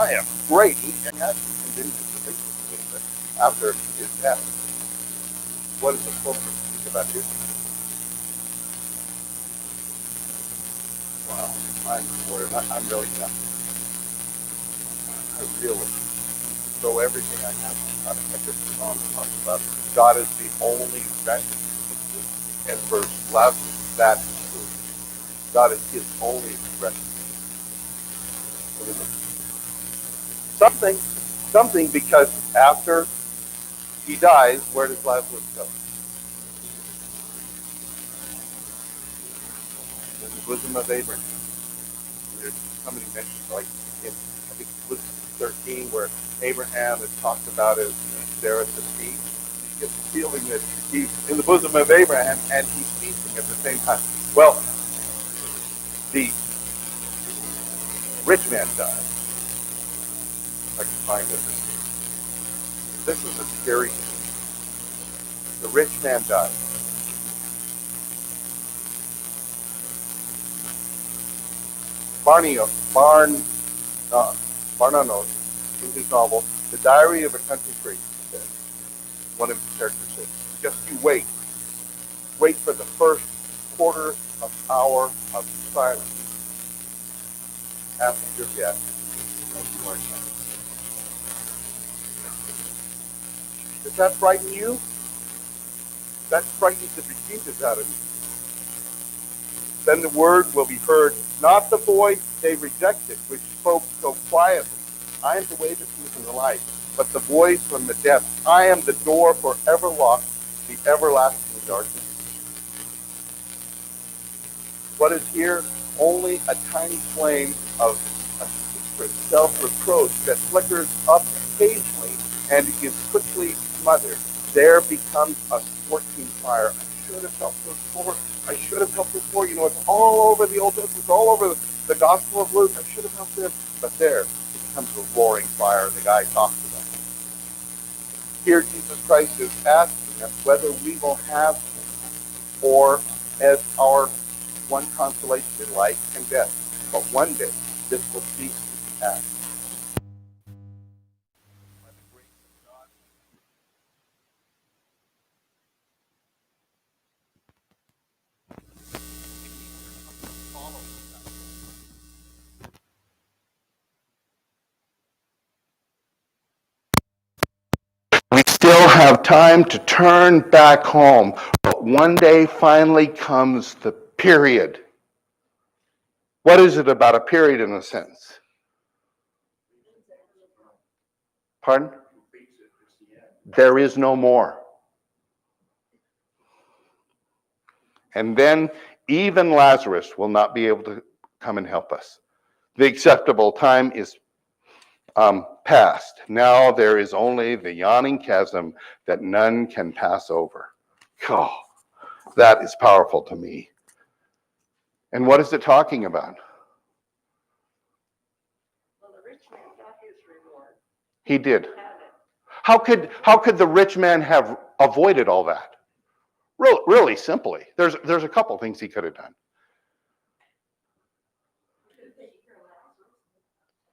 I am great. He had continued to think a little bit after his death. What is appropriate to think about his? Wow, I'm rewarded. I'm really done. I really throw everything I have on God. I just on to talk about God is the only refuge. And for Lazarus, that is true. God is his only refuge. Something, because after he dies, where does Lazarus go? In the bosom of Abraham. There's somebody mentioned, like in I think Luke 13, where Abraham is talked about as Sarah's feet. He gets the feeling that he's in the bosom of Abraham and he's feasting at the same time. Well, the rich man died. If I can find this. This is a scary thing. The rich man died. Barnano, in his novel, The Diary of a Country Priest, said, one of his characters said, just you wait. Wait for the first quarter of hour of silence after your death. Does that frighten you? That frightens the bejesus out of you. Then the word will be heard, not the voice they rejected, which spoke so quietly, I am the way, the truth, and the life, but the voice from the depths, I am the door forever locked, the everlasting darkness. What is here? Only a tiny flame of a secret self-reproach that flickers up occasionally and is quickly smothered. There becomes a scorching fire. I should have helped this before. I should have helped this before. You know, it's all over the Old Testament. It's all over the Gospel of Luke. I should have helped them. But there, it becomes a roaring fire, and the guy talks about it. Here, Jesus Christ is asking us whether we will have him or as our one consolation in life and death. But one day, this will cease to be asked. We still have time to turn back home, but one day finally comes the period. What is it about a period in a sense? Pardon? There is no more. And then even Lazarus will not be able to come and help us. The acceptable time is past. Now there is only the yawning chasm that none can pass over. Oh, that is powerful to me. And what is it talking about? Well, the rich man got his reward. He did. How could the rich man have avoided all that? Really simply. There's a couple things he could have done.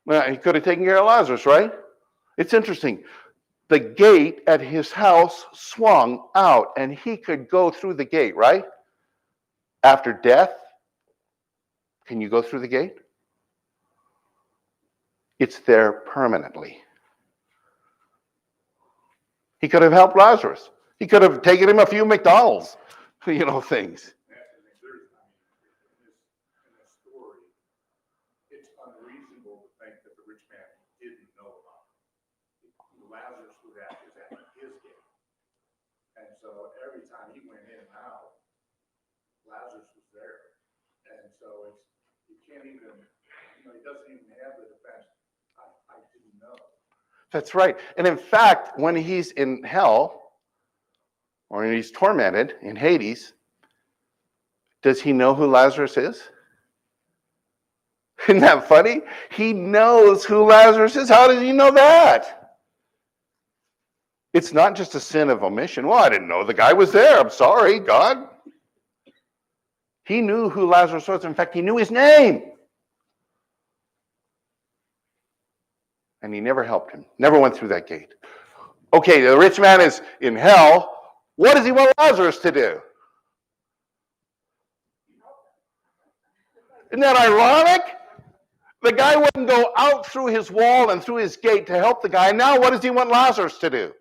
Well, he could have taken care of Lazarus, right? It's interesting. The gate at his house swung out, and he could go through the gate, right? After death, can you go through the gate? It's there permanently. He could have helped Lazarus. He could have taken him a few McDonald's, things. Lazarus was at his gate. And so every time he went in and out, Lazarus was there. And so you can't even, he doesn't even have the defense. I didn't know. That's right. And in fact, when he's in hell, or when he's tormented in Hades, does he know who Lazarus is? Isn't that funny? He knows who Lazarus is. How did he know that? It's not just a sin of omission. Well, I didn't know the guy was there. I'm sorry, God. He knew who Lazarus was. In fact, he knew his name. And he never helped him, never went through that gate. Okay, the rich man is in hell. What does he want Lazarus to do? Isn't that ironic? The guy wouldn't go out through his wall and through his gate to help the guy. Now what does he want Lazarus to do?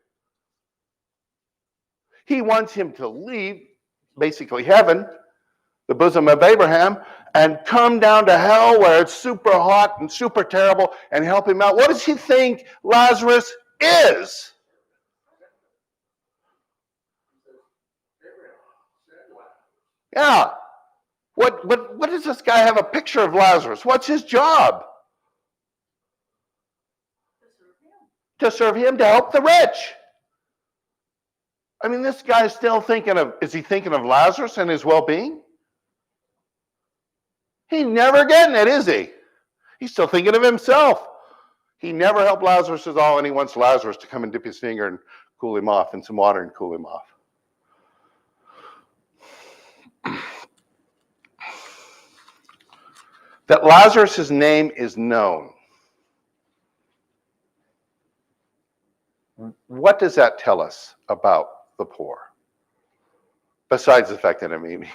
He wants him to leave, basically heaven, the bosom of Abraham, and come down to hell where it's super hot and super terrible and help him out. What does he think Lazarus is? Yeah. What does this guy have a picture of Lazarus? What's his job? To serve him, to help the rich. I mean, this guy's still thinking of, is he thinking of Lazarus and his well-being? He's never getting it, is he? He's still thinking of himself. He never helped Lazarus at all, and he wants Lazarus to come and dip his finger and cool him off in some water and cool him off. That Lazarus' name is known. What does that tell us about the poor? Besides the fact that it may be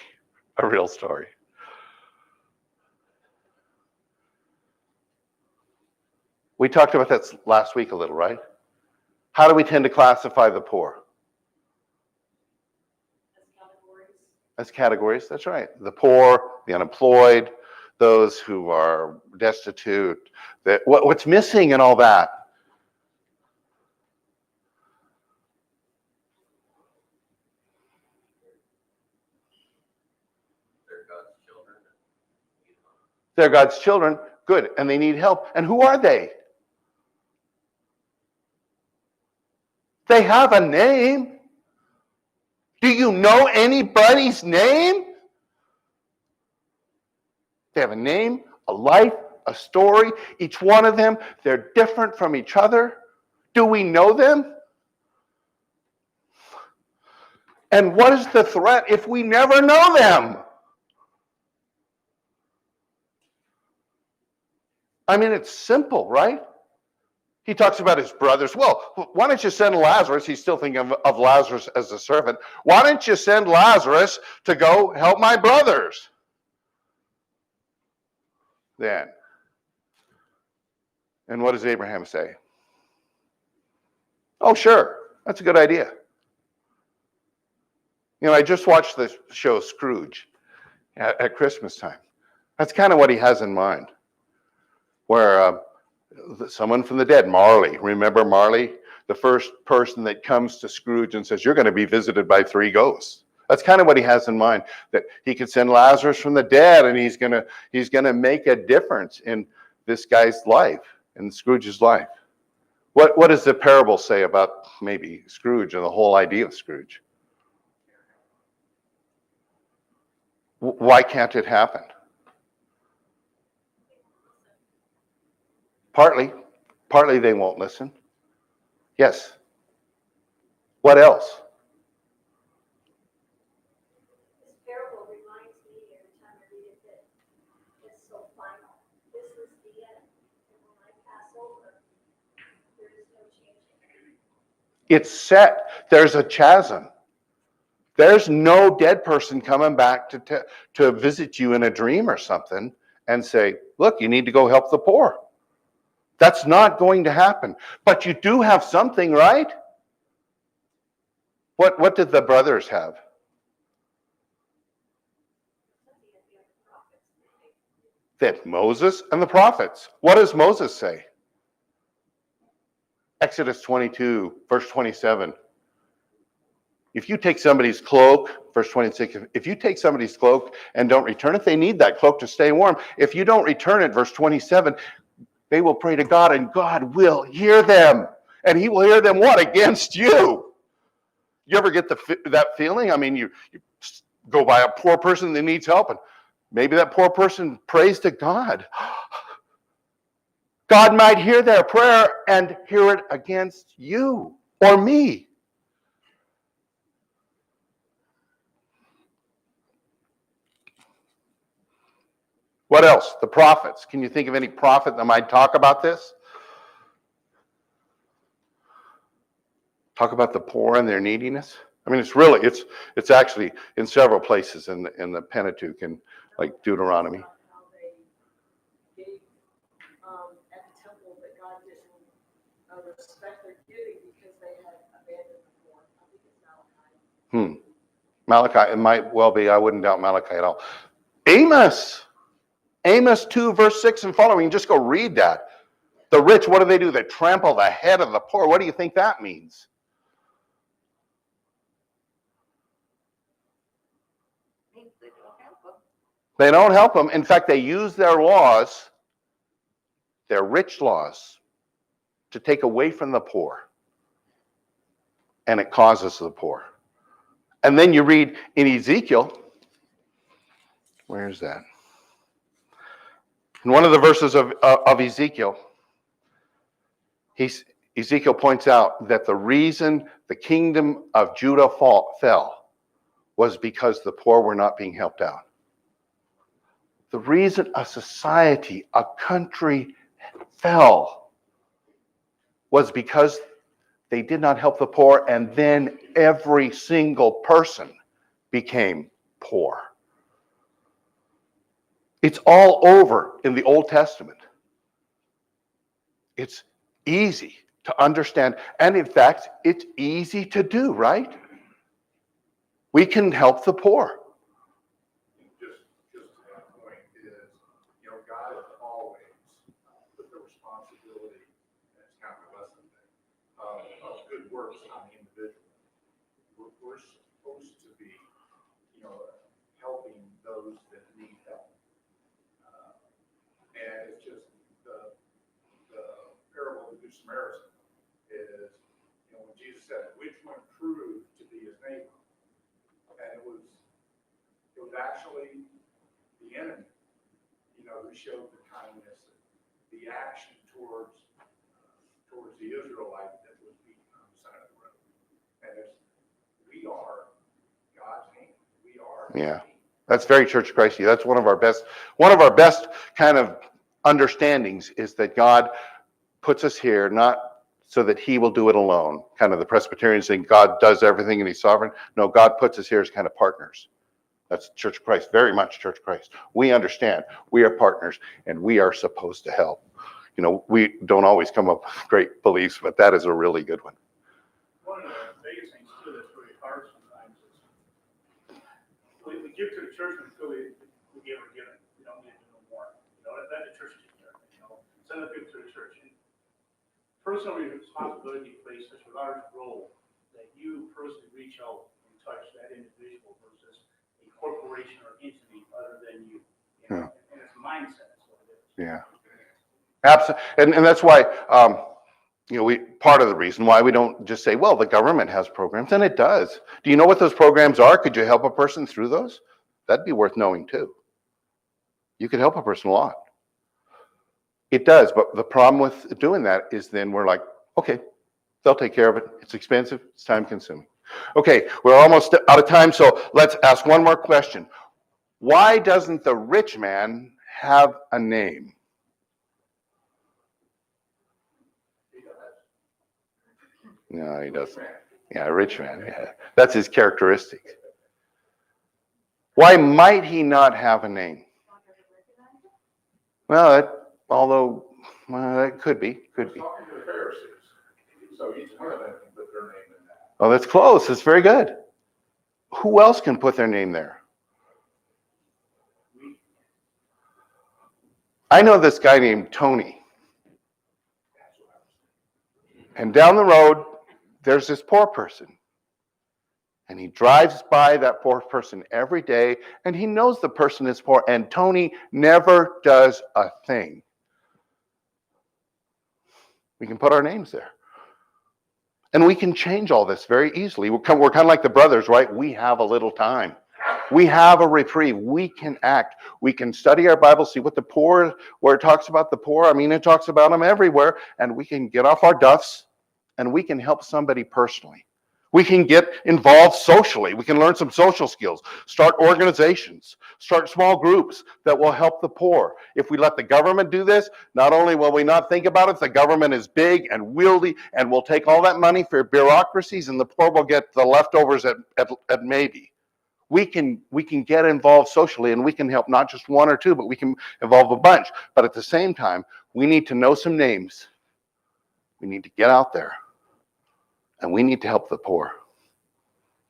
a real story. We talked about that last week a little, right? How do we tend to classify the poor? As categories, that's right. The poor, the unemployed, those who are destitute, what's missing and all that. They're God's children, good, and they need help. And who are they? They have a name. Do you know anybody's name? They have a name, a life, a story. Each one of them, they're different from each other. Do we know them? And what is the threat if we never know them? I mean, it's simple, right? He talks about his brothers. Well, why don't you send Lazarus? He's still thinking of Lazarus as a servant. Why don't you send Lazarus to go help my brothers? Then. And what does Abraham say? Oh, sure. That's a good idea. You know, I just watched the show Scrooge at Christmas time. That's kind of what he has in mind. Where someone from the dead, Marley, remember Marley? The first person that comes to Scrooge and says, you're going to be visited by 3 ghosts. That's kind of what he has in mind, that he could send Lazarus from the dead and he's going to make a difference in this guy's life, in Scrooge's life. What does the parable say about maybe Scrooge and the whole idea of Scrooge? Why can't it happen? Partly they won't listen. Yes. What else? This parable reminds me every time I read it that it's so final. This is the end. And when I pass over, there is no changing. It's set. There's a chasm. There's no dead person coming back to visit you in a dream or something and say, look, you need to go help the poor. That's not going to happen. But you do have something, right? What did the brothers have? They had Moses and the prophets. What does Moses say? Exodus 22, verse 27. If you take somebody's cloak, verse 26, if you take somebody's cloak and don't return it, they need that cloak to stay warm. If you don't return it, verse 27, they will pray to God and God will hear them. And he will hear them what? Against you. You ever get that feeling? I mean, you go by a poor person that needs help and maybe that poor person prays to God. God might hear their prayer and hear it against you or me. What else? The prophets. Can you think of any prophet that might talk about this? talk about the poor and their neediness? I mean, it's actually in several places in the Pentateuch and like Deuteronomy. How they gave at the temple, that God didn't respect their giving because they had abandoned the poor. I think it's Malachi. Malachi, it might well be. I wouldn't doubt Malachi at all. Amos 2, verse 6 and following. Just go read that. The rich, what do? They trample the head of the poor. What do you think that means? Means they don't help them. They don't help them. In fact, they use their laws, their rich laws, to take away from the poor. And it causes the poor. And then you read in Ezekiel, where's that? In one of the verses of Ezekiel, Ezekiel points out that the reason the kingdom of Judah fell was because the poor were not being helped out. The reason a society, a country fell was because they did not help the poor, and then every single person became poor. It's all over in the Old Testament. It's easy to understand, and in fact, it's easy to do, right? We can help the poor. Just to that point is, God has always put the responsibility, and it's kind of a lesson thing, of good works on the individual. We're supposed to be, helping those that need help. And it's just the parable of the Good Samaritan is, when Jesus said, which one proved to be his neighbor? And it was actually the enemy, who showed the kindness, the action towards the Israelite that was beaten on the side of the road. And we are God's hand. We are. Yeah. That's very Church of Christ. That's one of our best kind of understandings, is that God puts us here not so that he will do it alone. Kind of the Presbyterians think God does everything and he's sovereign. No, God puts us here as kind of partners. That's Church of Christ, very much Church of Christ. We understand we are partners and we are supposed to help. We don't always come up with great beliefs, but that is a really good one. One of the biggest things too that's really hard sometimes is we give to the church and feel we give or give it. We don't need to do no more. Let the church take care of it. Send the people to the church. And personal responsibility plays such a large role that you personally reach out and touch that individual versus a corporation or entity other than you. Yeah. And it's a mindset. That's what it is. Yeah. Absolutely. And that's why, part of the reason why we don't just say, well, the government has programs, and it does. Do you know what those programs are? Could you help a person through those? That'd be worth knowing too. You could help a person a lot. It does, but the problem with doing that is then we're like, okay, they'll take care of it. It's expensive. It's time consuming. Okay, we're almost out of time, so let's ask one more question. Why doesn't the rich man have a name? No, he doesn't. Yeah, a rich man. Yeah, that's his characteristic. Why might he not have a name? Well, that could be. Talking to the Pharisees, so each one of them can put their name in that. Oh, that's close. That's very good. Who else can put their name there? I know this guy named Tony. And down the road, there's this poor person. And he drives by that poor person every day, and he knows the person is poor, and Tony never does a thing. We can put our names there. And we can change all this very easily. We're kind of like the brothers, right? We have a little time. We have a reprieve. We can act. We can study our Bible, see what the poor, where it talks about the poor. I mean, it talks about them everywhere. And we can get off our duffs and we can help somebody personally. We can get involved socially. We can learn some social skills, start organizations, start small groups that will help the poor. If we let the government do this, not only will we not think about it, the government is big and wieldy and will take all that money for bureaucracies and the poor will get the leftovers at maybe. We can get involved socially and we can help not just one or two, but we can involve a bunch. But at the same time, we need to know some names. We need to get out there. And we need to help the poor.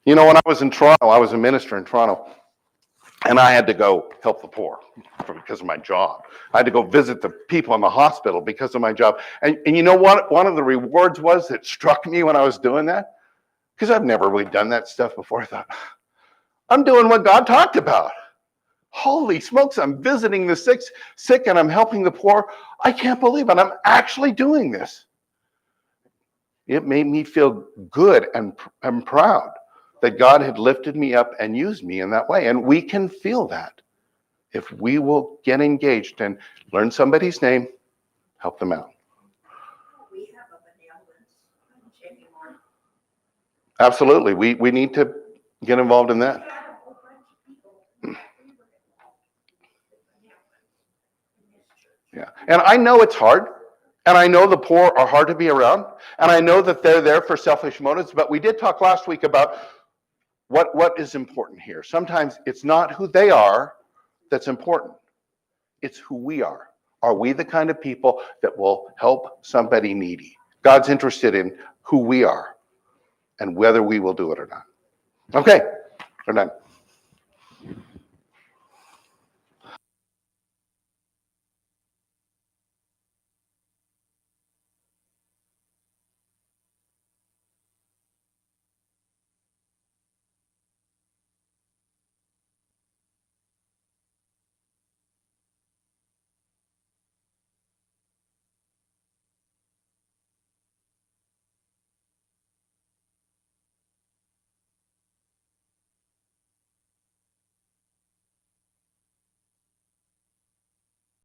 You know, when I was in Toronto, I was a minister in Toronto, and I had to go help the poor because of my job. I had to go visit the people in the hospital because of my job. And you know what? One of the rewards was that struck me when I was doing that, because I've never really done that stuff before. I thought, I'm doing what God talked about. Holy smokes, I'm visiting the sick and I'm helping the poor. I can't believe it. I'm actually doing this. It made me feel good and proud that God had lifted me up and used me in that way. And we can feel that if we will get engaged and learn somebody's name, help them out. We have a benevolence anymore. Absolutely. We need to get involved in that. We had a whole bunch of people who were involved with benevolence in this church. Yeah. And I know it's hard. And I know the poor are hard to be around. And I know that they're there for selfish motives. But we did talk last week about what is important here. Sometimes it's not who they are that's important. It's who we are. Are we the kind of people that will help somebody needy? God's interested in who we are and whether we will do it or not. Okay, we're done.